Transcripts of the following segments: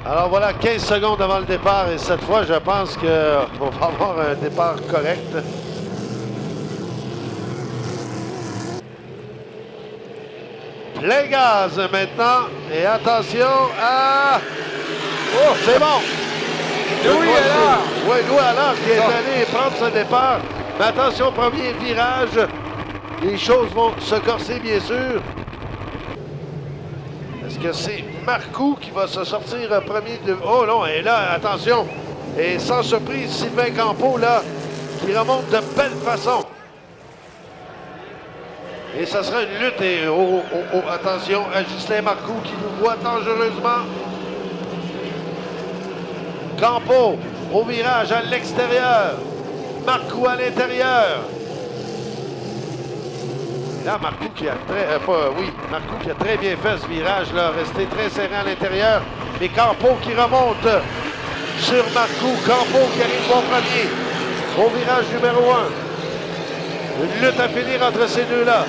Alors voilà, 15 secondes avant le départ et cette fois, je pense qu'on va avoir un départ correct. Plein gaz maintenant et attention à... Oh, c'est bon! Louis Allard! Oui, Louis Allard qui est allé prendre ce départ. Mais attention, premier virage. Les choses vont se corser, bien sûr. Est-ce que c'est Marcoux qui va se sortir premier de... Oh non, et là, attention. Et sans surprise, Sylvain Campeau, là, qui remonte de belle façon. Et ça sera une lutte. Et attention à Ghislain Marcoux qui nous voit dangereusement. Campeau au virage à l'extérieur. Marcoux à l'intérieur. Là, Marcoux qui a Marcoux qui a très bien fait ce virage-là, resté très serré à l'intérieur. Mais Campeau qui remonte sur Marcoux. Campeau qui arrive bon premier au virage numéro 1. Une lutte à finir entre ces deux-là.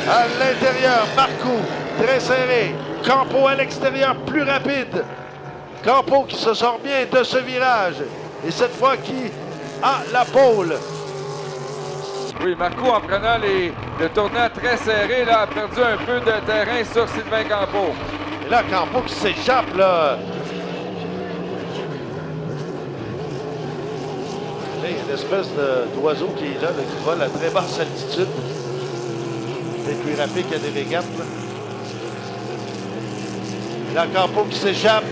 À l'intérieur, Marcoux très serré. Campeau à l'extérieur, plus rapide. Campeau qui se sort bien de ce virage. Et cette fois qui a la pole. Oui, Marcoux, en prenant le tournant très serré, là, a perdu un peu de terrain sur Sylvain Campeau. Et là, Campeau qui s'échappe, là. Il y a une espèce d'oiseau qui est là, qui vole à très basse altitude. C'est plus rapide qu'il y a des régates, là. Là, Campeau qui s'échappe.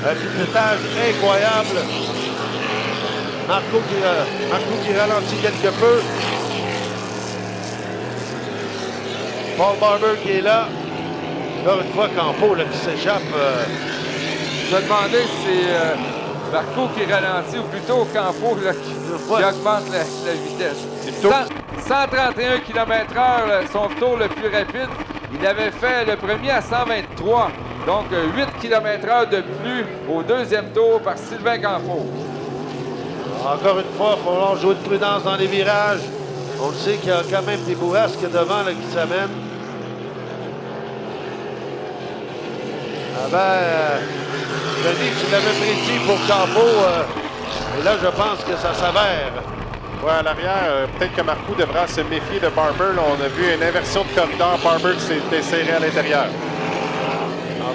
Un pilotage incroyable. Marcoux qui ralentit quelque peu. Paul Barber qui est là. Encore une fois, Campeau là, qui s'échappe. Je me demandais si c'est Marcoux qui ralentit ou plutôt Campeau là, qui augmente la vitesse. 131 km/h, son tour le plus rapide. Il avait fait le premier à 123. Donc 8 km/h de plus au deuxième tour par Sylvain Campeau. Encore une fois, il va falloir jouer de prudence dans les virages. On le sait qu'il y a quand même des bourrasques devant là, qui s'amènent. Denis, tu l'avais prédit pour Campeau. Et là, je pense que ça s'avère. Ouais, à l'arrière, peut-être que Marcoux devra se méfier de Barber. Là, on a vu une inversion de corridor. Barber qui s'est serré à l'intérieur.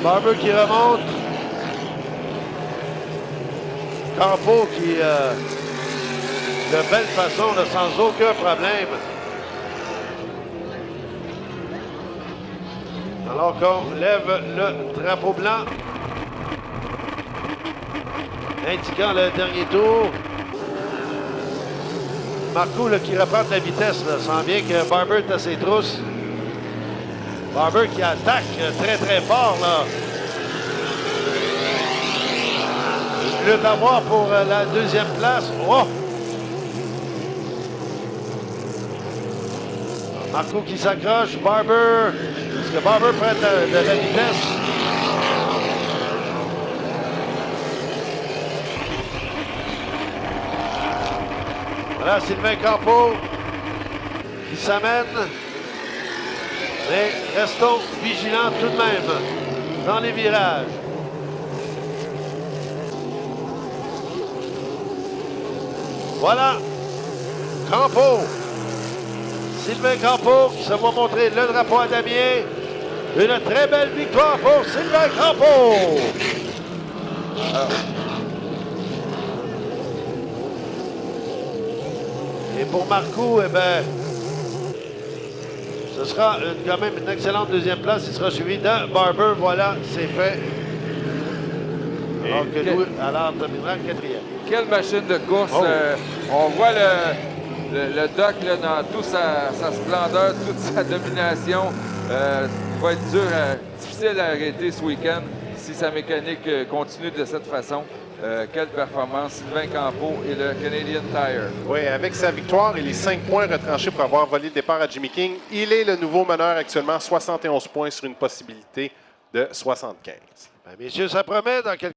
Barber qui remonte. Campeau qui, de belle façon, là, sans aucun problème. Alors qu'on lève le drapeau blanc, indiquant le dernier tour. Marcoux là, qui reprend de la vitesse, là, sent bien que Barber est à ses trousses. Barber qui attaque très très fort là. Une lutte à voir pour la deuxième place. Oh! Marcoux qui s'accroche. Barber. Est-ce que Barber prend de la vitesse? Voilà Sylvain Campeau qui s'amène. Mais restons vigilants tout de même dans les virages. Voilà, Campeau. Sylvain Campeau qui se va montrer le drapeau à Damien. Une très belle victoire pour Sylvain Campeau. Et pour Marcoux, eh bien, ce sera quand même une excellente deuxième place. Il sera suivi de Barber. Voilà, c'est fait. Alors que Louis Allard terminera quatrième. Quelle machine de course. On voit le Doc là, dans toute sa splendeur, toute sa domination. Va être difficile à arrêter ce week-end si sa mécanique continue de cette façon. Quelle performance, Sylvain Campeau et le Canadian Tire. Oui, avec sa victoire et les 5 points retranchés pour avoir volé le départ à Jimmy King, il est le nouveau meneur actuellement, 71 points sur une possibilité de 75. Bien, messieurs, ça promet dans quelques